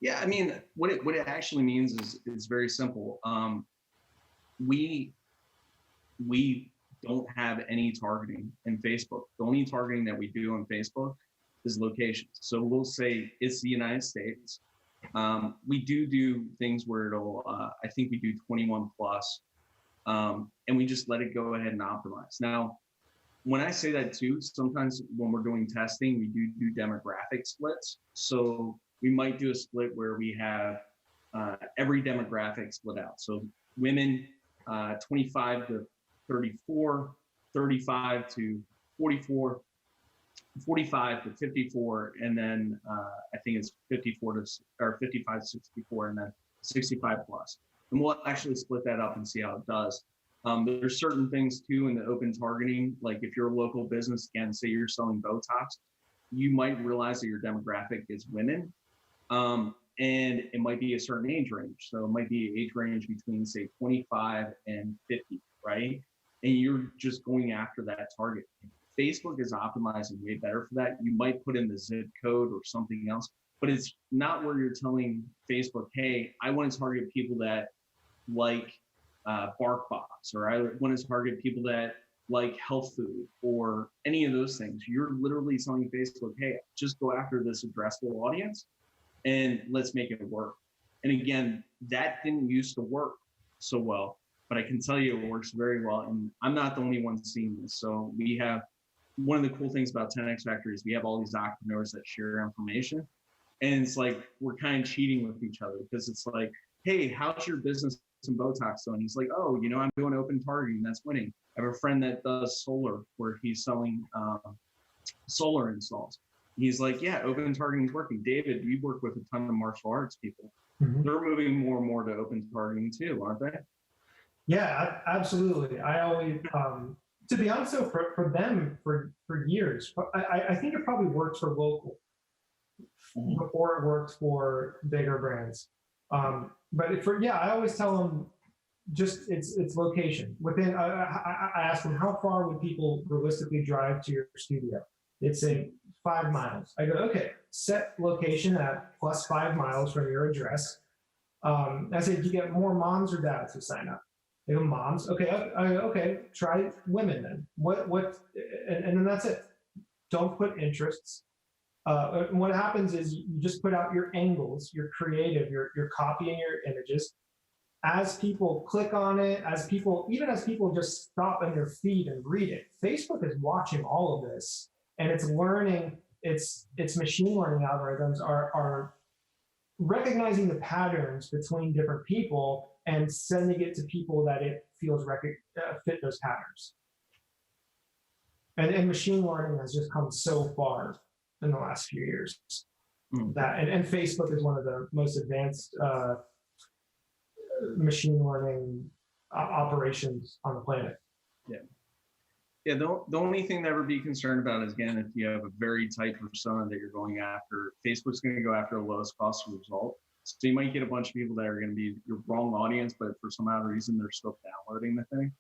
Yeah, I mean, what it actually means is very simple. We don't have any targeting in Facebook. The only targeting that we do on Facebook is locations. So we'll say it's the United States. We do things where it'll, I think we do 21 plus, and we just let it go ahead and optimize. Now, when I say that too, sometimes when we're doing testing, we do demographic splits. So we might do a split where we have every demographic split out. So women 25 to 34, 35 to 44, 45 to 54, and then I think it's 55 to 64, and then 65 plus. And we'll actually split that up and see how it does. There's certain things too in the open targeting, like if you're a local business, again, say you're selling Botox, you might realize that your demographic is women, and it might be a certain age range. So it might be an age range between say 25 and 50, right? And you're just going after that target. Facebook is optimizing way better for that. You might put in the zip code or something else, but it's not where you're telling Facebook, hey, I want to target people that like BarkBox, or I want to target people that like health food or any of those things. You're literally telling Facebook, hey, just go after this addressable audience and let's make it work. And again, that didn't used to work so well, but I can tell you it works very well. And I'm not the only one seeing this. So we have, one of the cool things about 10X Factory is we have all these entrepreneurs that share information. And it's like, we're kind of cheating with each other because it's like, hey, how's your business in Botox doing? He's like, oh, I'm doing open targeting, that's winning. I have a friend that does solar where he's selling solar installs. He's like, yeah, open targeting is working. David, you work with a ton of martial arts people. Mm-hmm. They're moving more and more to open targeting too, aren't they? Yeah, absolutely. I always, to be honest, though, for them, for years, I think it probably works for local before it works for bigger brands. But I always tell them just it's location. Within, I ask them, how far would people realistically drive to your studio? They'd say 5 miles. I go, okay, set location at plus 5 miles from your address. I say, do you get more moms or dads who sign up? They go, moms. Okay, okay, try women then. And then that's it. Don't put interests. What happens is you just put out your angles, your creative, your copying your images. As people click on it, even as people just stop on their feed and read it, Facebook is watching all of this, and it's learning It's machine learning algorithms are recognizing the patterns between different people and sending it to people that it feels fit those patterns. And machine learning has just come so far in the last few years. That and Facebook is one of the most advanced machine learning operations on the planet. Yeah, the only thing to ever be concerned about is, again, if you have a very tight persona that you're going after, Facebook's going to go after the lowest cost result. So you might get a bunch of people that are going to be your wrong audience, but for some odd reason, they're still downloading the thing.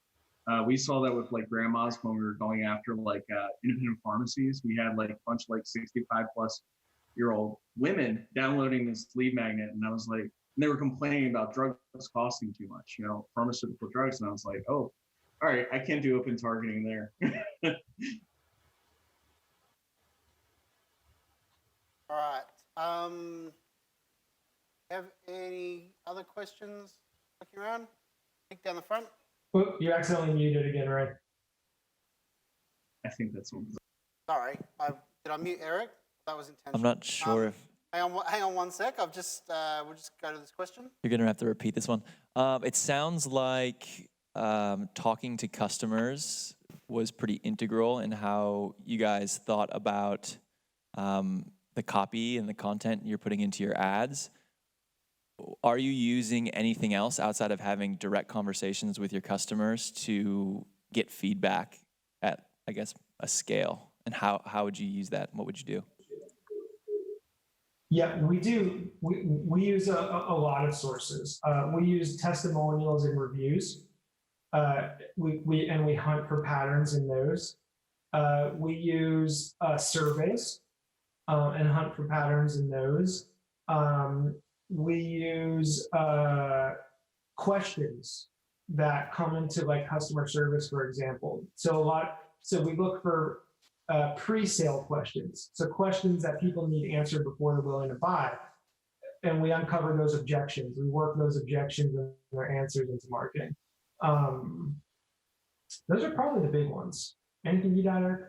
We saw that with like grandmas when we were going after like independent pharmacies. We had like a bunch of like 65-plus-year-old women downloading this lead magnet, and I was like, and they were complaining about drugs costing too much, you know, pharmaceutical drugs, and I was like, oh, all right, I can't do open targeting there. All right. Have any other questions looking around? Nick down the front. Oh, you accidentally muted again, right? I think that's what. Sorry, did I mute Eric? That was intentional. I'm not sure if Hang on one sec. We'll just go to this question. you're going to have to repeat this one. It sounds like talking to customers was pretty integral in how you guys thought about the copy and the content you're putting into your ads. Are you using anything else outside of having direct conversations with your customers to get feedback at, I guess, a scale? And how would you use that? What would you do? Yeah, we do. We use a lot of sources. We use testimonials and reviews. We hunt for patterns in those. We use surveys and hunt for patterns in those. We use questions that come into like customer service, for example. So we look for pre-sale questions. So questions that people need answered before they're willing to buy. And we uncover those objections. We work those objections and their answers into marketing. Those are probably the big ones. Anything you got, Eric?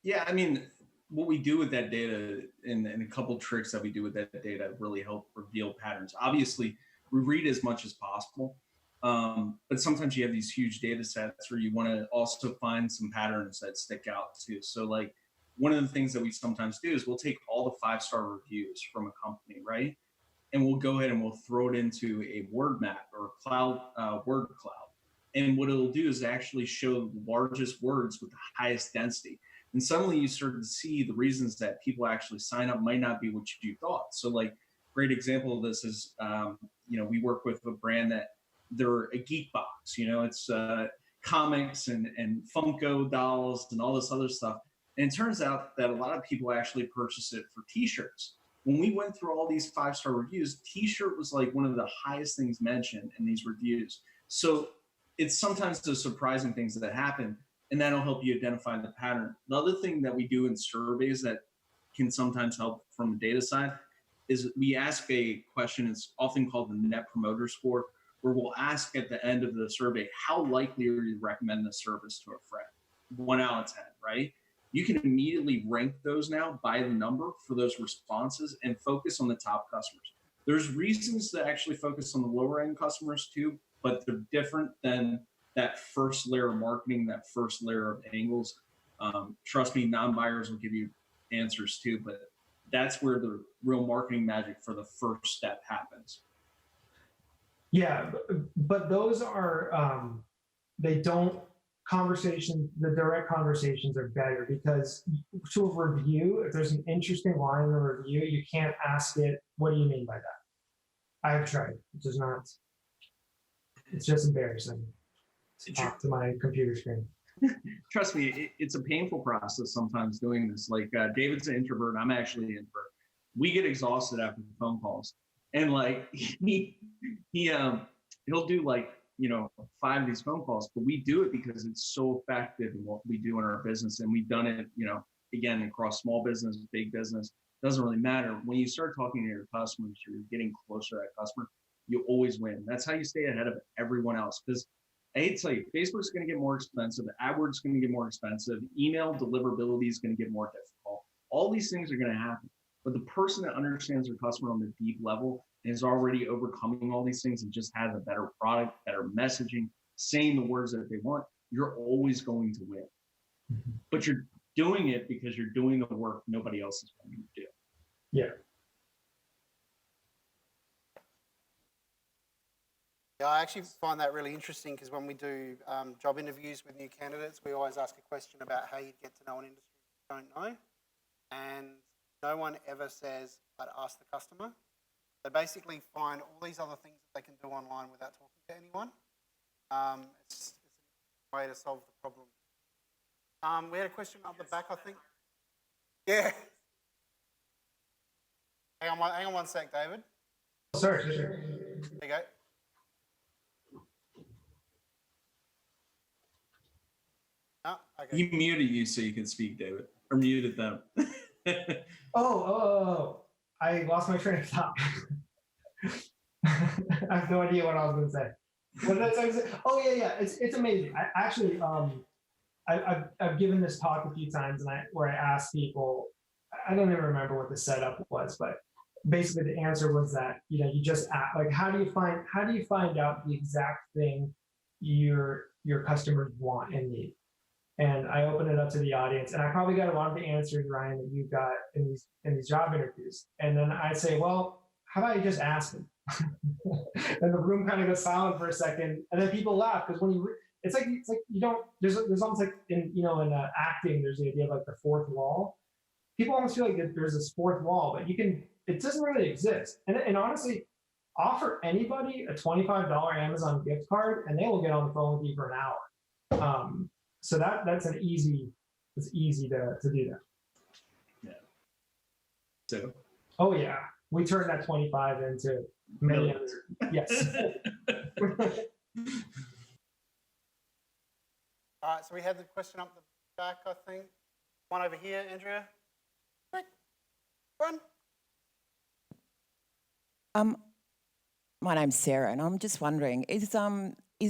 Yeah, I mean, what we do with that data and a couple tricks that we do with that data really help reveal patterns. Obviously, we read as much as possible, but sometimes you have these huge data sets where you want to also find some patterns that stick out too. So like one of the things that we sometimes do is we'll take all the 5-star reviews from a company, right? And we'll go ahead and we'll throw it into a word map or cloud, word cloud. And what it'll do is actually show the largest words with the highest density. And suddenly you start to see the reasons that people actually sign up might not be what you thought. So like, great example of this is, you know, we work with a brand that they're a geek box, you know, it's comics and Funko dolls and all this other stuff. And it turns out that a lot of people actually purchase it for t-shirts. When we went through all these 5-star reviews, t-shirt was like one of the highest things mentioned in these reviews. So it's sometimes the surprising things that happen, and that'll help you identify the pattern. The other thing that we do in surveys that can sometimes help from the data side is we ask a question, it's often called the Net Promoter Score, where we'll ask at the end of the survey, how likely are you to recommend the service to a friend? 1 out of 10, right? You can immediately rank those now by the number for those responses and focus on the top customers. There's reasons to actually focus on the lower end customers too, but they're different than that first layer of marketing, that first layer of angles. Trust me, non-buyers will give you answers too, but that's where the real marketing magic for the first step happens. Yeah, but those are, they don't, the direct conversations are better because to a review, if there's an interesting line in a review, you can't ask it, what do you mean by that? I have tried, it does not, it's just embarrassing to talk to my computer screen. Trust me, it's a painful process sometimes doing this. Like David's an introvert, I'm actually an introvert. We get exhausted after the phone calls. And like he'll do like, you know, 5 of these phone calls, but we do it because it's so effective in what we do in our business. And we've done it, you know, again, across small business, big business, doesn't really matter. When you start talking to your customers, you're getting closer to that customer, you always win. That's how you stay ahead of everyone else. Because I hate to tell you, Facebook's going to get more expensive. AdWords is going to get more expensive. Email deliverability is going to get more difficult. All these things are going to happen. But the person that understands their customer on the deep level and is already overcoming all these things and just has a better product, better messaging, saying the words that they want, you're always going to win. But you're doing it because you're doing the work nobody else is going to do. Yeah. Yeah, I actually find that really interesting because when we do job interviews with new candidates, we always ask a question about how you'd get to know an industry you don't know. And no one ever says, I'd ask the customer. They basically find all these other things that they can do online without talking to anyone. It's a way to solve the problem. We had a question up the back, I think. Yeah. Hang on one sec, David. Sorry. There you go. Oh, okay. He muted you so you can speak, David, or muted them. Oh. I lost my train of thought. I have no idea what I was going to say. What did I say? Oh, yeah. It's amazing. I actually, I've given this talk a few times where I asked people, I don't even remember what the setup was, but basically the answer was that, you just ask, like, how do you find out the exact thing your customers want and need? And I opened it up to the audience, and I probably got a lot of the answers, Ryan, that you got in these job interviews. And then I say, well, how about you just ask them? And the room kind of goes silent for a second, and then people laugh because when it's like you don't. There's almost like in acting, there's the idea of like the fourth wall. People almost feel like there's this fourth wall, but it doesn't really exist. And honestly, offer anybody a $25 Amazon gift card, and they will get on the phone with you for an hour. So it's easy to do that. Yeah. So. Oh yeah, we turned that 25 into millions. Yes. All right, so we had the question up the back, I think. One over here, Andrea. Quick, run. My name's Sarah, and I'm just wondering, is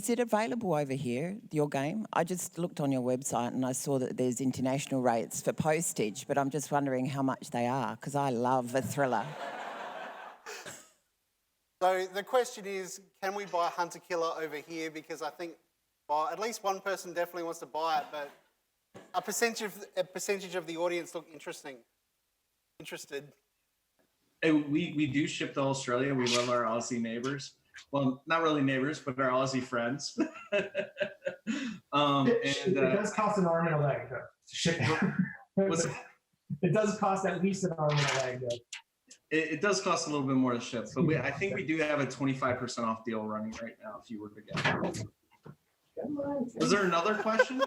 it available over here, your game? I just looked on your website and I saw that there's international rates for postage, but I'm just wondering how much they are, because I love a thriller. So the question is, can we buy Hunter Killer over here? Because I think, well, at least one person definitely wants to buy it, but a percentage of the audience look interested. Hey, we do ship to Australia. We love our Aussie neighbors. Well, not really neighbors, but our Aussie friends. It does cost an arm and a leg to ship. It does cost at least an arm and a leg. It does cost a little bit more to ship, but I think we do have a 25% off deal running right now if you were to get it. Was there another question?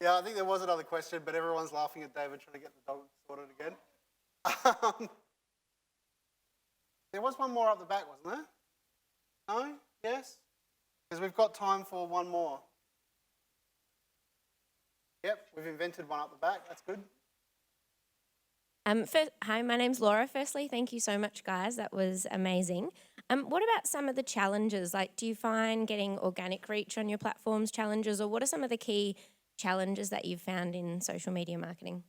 Yeah, I think there was another question, but everyone's laughing at David trying to get the dog sorted again. There was one more up the back, wasn't there? No? Yes? Because we've got time for one more. Yep, we've invented one up the back. That's good. Hi, my name's Laura. Firstly, thank you so much, guys. That was amazing. What about some of the challenges? Like, do you find getting organic reach on your platforms challenges, or what are some of the key challenges that you've found in social media marketing?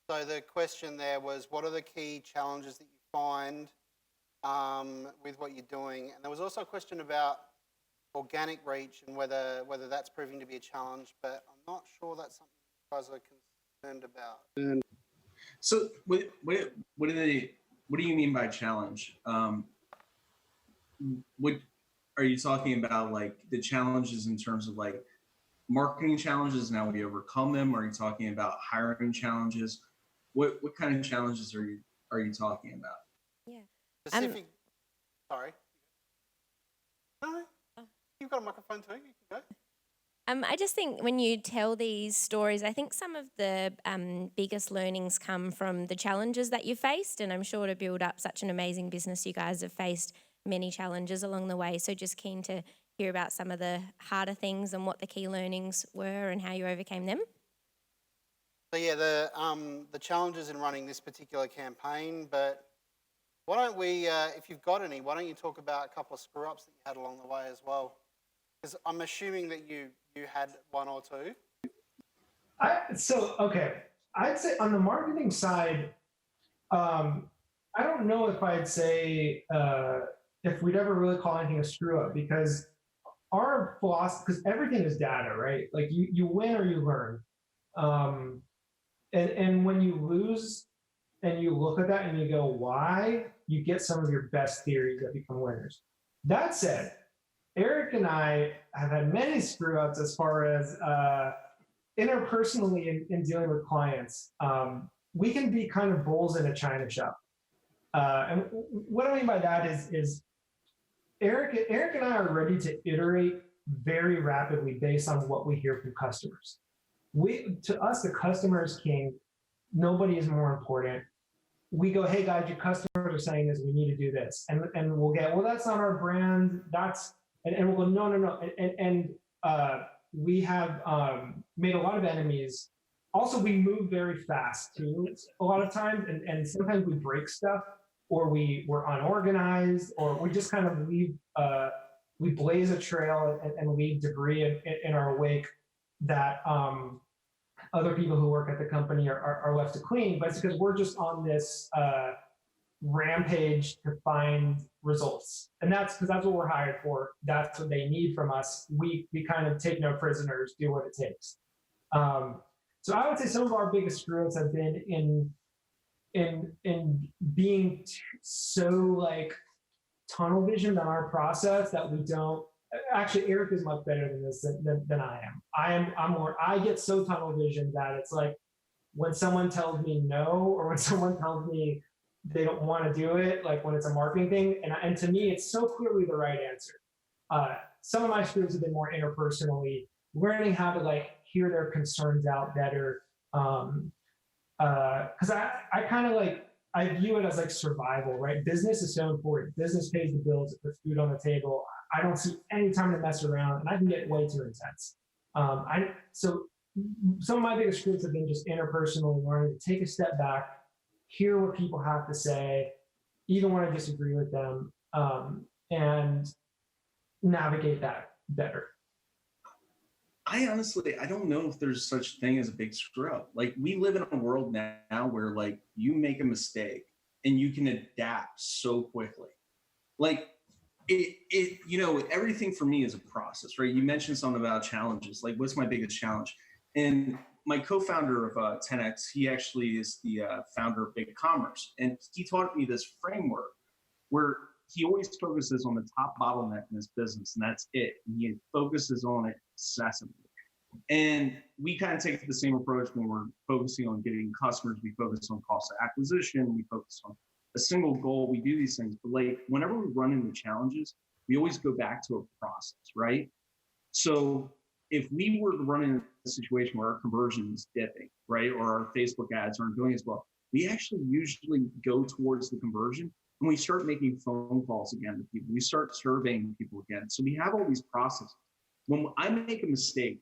So the question there was, what are the key challenges that you find with what you're doing? And there was also a question about organic reach and whether that's proving to be a challenge, but I'm not sure that's something you guys are concerned about. So what do you mean by challenge? What are you talking about, like the challenges in terms of like marketing challenges, now we overcome them? Are you talking about hiring challenges? What kind of challenges are you talking about? Yeah. Specific. Sorry. No, you've got a microphone too. You can go. I just think when you tell these stories, I think some of the biggest learnings come from the challenges that you faced, and I'm sure to build up such an amazing business, you guys have faced many challenges along the way. So just keen to hear about some of the harder things and what the key learnings were and how you overcame them. So yeah, the challenges in running this particular campaign, but why don't we, if you've got any, why don't you talk about a couple of screw-ups that you had along the way as well? Because I'm assuming that you had one or two. Okay. I'd say on the marketing side, I don't know if I'd say if we'd ever really call anything a screw up, because our philosophy, because everything is data, right? Like you win or you learn. And when you lose and you look at that and you go, why? You get some of your best theories that become winners. That said, Eric and I have had many screw ups as far as interpersonally in dealing with clients. We can be kind of bulls in a china shop. And what I mean by that is Eric and I are ready to iterate very rapidly based on what we hear from customers. To us, the customer is king. Nobody is more important. We go, hey guys, your customers are saying this, we need to do this. And we'll get, well, that's not our brand. And we'll go, no. And we have made a lot of enemies. Also, we move very fast too, a lot of times. And sometimes we break stuff, or we're unorganized, or we just kind of leave, we blaze a trail and leave debris in our wake that other people who work at the company are left to clean. But it's because we're just on this rampage to find results. And that's because that's what we're hired for. That's what they need from us. We kind of take no prisoners, do what it takes. So I would say some of our biggest screw-ups have been in being so like tunnel vision on our process that we don't. Actually, Eric is much better than this than I am. I get so tunnel vision that it's like when someone tells me no, or when someone tells me they don't want to do it, like when it's a marketing thing, and to me, it's so clearly the right answer. Some of my screws have been more interpersonally, learning how to like hear their concerns out better. Because I kind of like, I view it as like survival, right? Business is so important. Business pays the bills, it puts food on the table. I don't see any time to mess around, and I can get way too intense. So some of my biggest screws have been just interpersonally learning to take a step back, hear what people have to say, even when I disagree with them, and navigate that better. I honestly, I don't know if there's such thing as a big screw up. Like, we live in a world now where like you make a mistake and you can adapt so quickly. Like it, you know, everything for me is a process, right? You mentioned something about challenges. Like, what's my biggest challenge? And my co-founder of 10X, he actually is the founder of Big Commerce. And he taught me this framework where he always focuses on the top bottleneck in his business, and that's it. And he focuses on it incessantly. And we kind of take the same approach when we're focusing on getting customers. We focus on cost of acquisition. We focus on a single goal. We do these things. But like, whenever we run into challenges, we always go back to a process, right? So if we were to run into a situation where our conversion is dipping, right, or our Facebook ads aren't doing as well, we actually usually go towards the conversion and we start making phone calls again to people. We start surveying people again. So we have all these processes. When I make a mistake,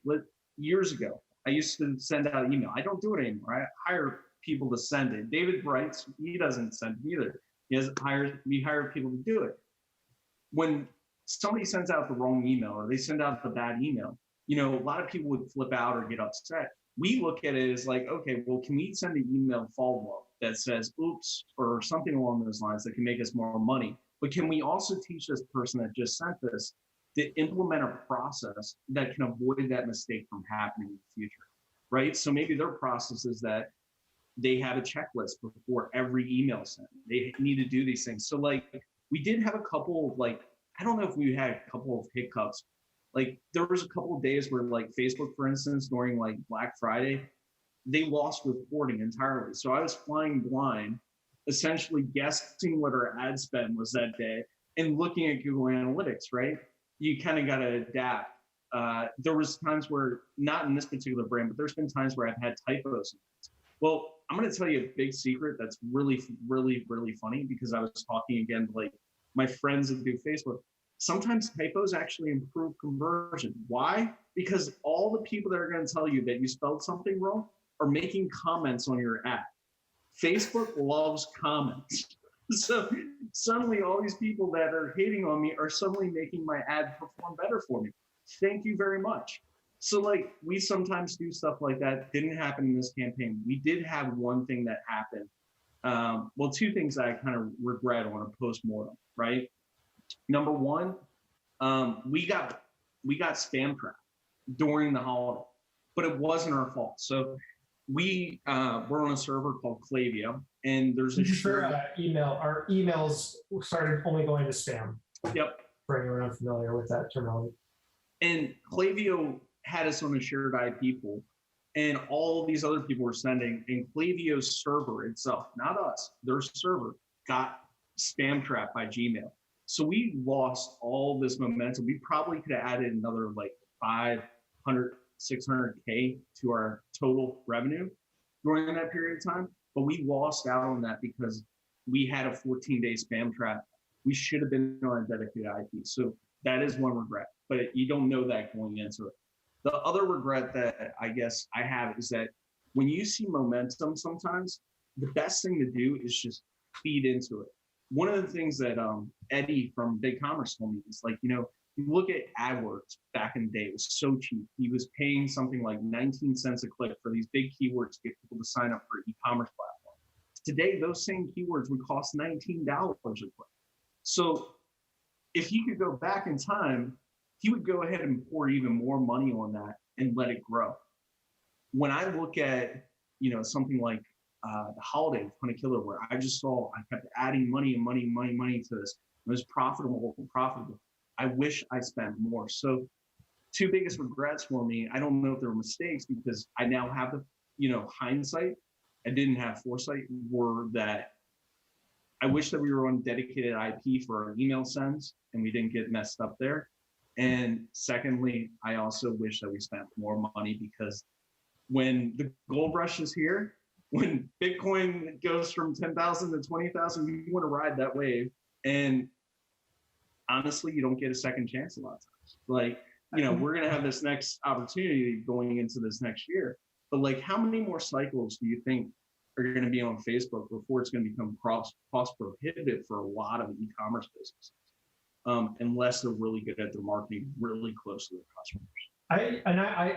years ago, I used to send out email. I don't do it anymore. I hire people to send it. David writes, he doesn't send it either. We hire people to do it. When somebody sends out the wrong email or they send out the bad email, you know, a lot of people would flip out or get upset. We look at it as like, okay, well, can we send an email follow-up that says, oops, or something along those lines that can make us more money? But can we also teach this person that just sent this to implement a process that can avoid that mistake from happening in the future, right? So maybe their process is that they have a checklist before every email sent. They need to do these things. So like, we did have a couple of like, I don't know if we had a couple of hiccups. Like, there was a couple of days where like Facebook, for instance, during like Black Friday, they lost reporting entirely. So I was flying blind, essentially guessing what our ad spend was that day and looking at Google Analytics, right? You kind of got to adapt. There was times where, not in this particular brand, but there's been times where I've had typos. Well, I'm going to tell you a big secret that's really, really, really funny, because I was talking again to like my friends that do Facebook. Sometimes typos actually improve conversion. Why? Because all the people that are going to tell you that you spelled something wrong are making comments on your ad. Facebook loves comments. So suddenly all these people that are hating on me are suddenly making my ad perform better for me. Thank you very much. So like we sometimes do stuff like that. Didn't happen in this campaign. We did have one thing that happened. Well, two things that I kind of regret on a post-mortem, right? Number one, we got spam trapped during the holiday, but it wasn't our fault. So we're on a server called Klaviyo, and there's a shared email. Our emails started only going to spam. Yep. For anyone unfamiliar with that terminology. And Klaviyo had us on a shared IP pool, and all these other people were sending, and Klaviyo's server itself, not us, their server got spam trapped by Gmail. So we lost all this momentum. We probably could have added another like 500, 600K to our total revenue during that period of time, but we lost out on that because we had a 14-day spam trap. We should have been on a dedicated IP. So that is one regret, but you don't know that going into it. The other regret that I guess I have is that when you see momentum sometimes, the best thing to do is just feed into it. One of the things that Eddie from Big Commerce told me is like, you look at AdWords back in the day, it was so cheap. He was paying something like 19 cents a click for these big keywords to get people to sign up for an e-commerce platform. Today, those same keywords would cost $19 a click. So if he could go back in time, he would go ahead and pour even more money on that and let it grow. When I look at, something like the holiday with Honey Killer, where I just saw I kept adding money and money to this. It was profitable. I wish I spent more. So two biggest regrets for me, I don't know if they were mistakes because I now have the, hindsight. I didn't have foresight, were that I wish that we were on dedicated IP for our email sends and we didn't get messed up there. And secondly, I also wish that we spent more money because when the gold rush is here, when Bitcoin goes from 10,000 to 20,000, you want to ride that wave. And honestly, you don't get a second chance a lot of times. Like, we're going to have this next opportunity going into this next year. But like, how many more cycles do you think are going to be on Facebook before it's going to become cost prohibitive for a lot of e-commerce businesses? Unless they're really good at their marketing, really close to their customers.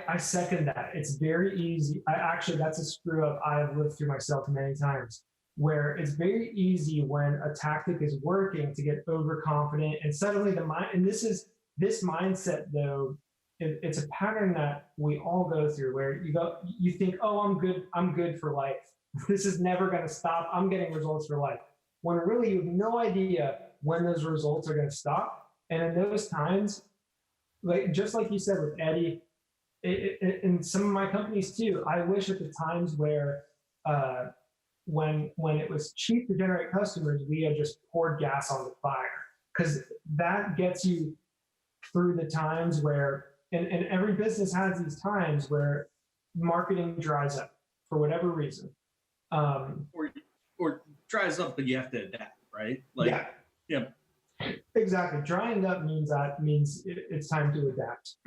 I second that. It's very easy. That's a screw up I've lived through myself many times, where it's very easy when a tactic is working to get overconfident and suddenly this mindset though, it's a pattern that we all go through where you think, oh, I'm good for life. This is never going to stop. I'm getting results for life. When really you have no idea when those results are going to stop. And in those times, just like you said with Eddie, in some of my companies too, I wish at the times where when it was cheap to generate customers, we had just poured gas on the fire, because that gets you through the times where, and every business has these times where marketing dries up for whatever reason. Or dries up, but you have to adapt, right? Yeah. Exactly. Drying up means it's time to adapt.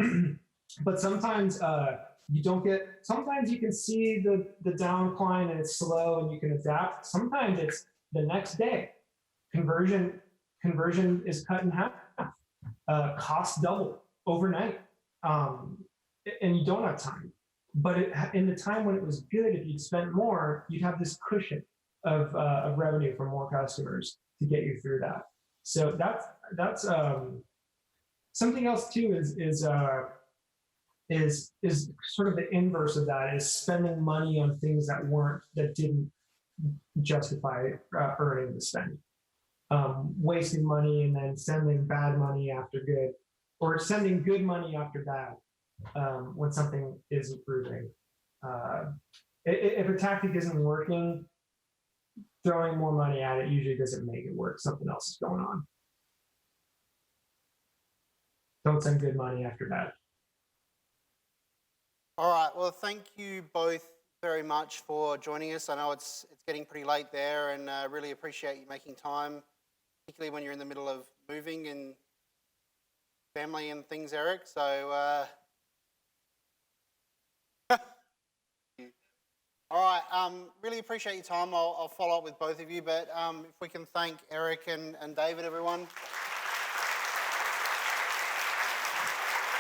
But sometimes sometimes you can see the downcline and it's slow and you can adapt. Sometimes it's the next day. Conversion is cut in half. Costs double overnight. And you don't have time. But in the time when it was good, if you'd spent more, you'd have this cushion of revenue for more customers to get you through that. So that's something else too. Is sort of the inverse of that, is spending money on things that didn't justify earning the spend. Wasting money and then sending bad money after good, or sending good money after bad when something is improving. If a tactic isn't working, throwing more money at it usually doesn't make it work. Something else is going on. Don't send good money after bad. All right. Well, thank you both very much for joining us. I know it's getting pretty late there, and really appreciate you making time, particularly when you're in the middle of moving and family and things, Eric. So, all right. Really appreciate your time. I'll follow up with both of you, but if we can thank Eric and David, everyone.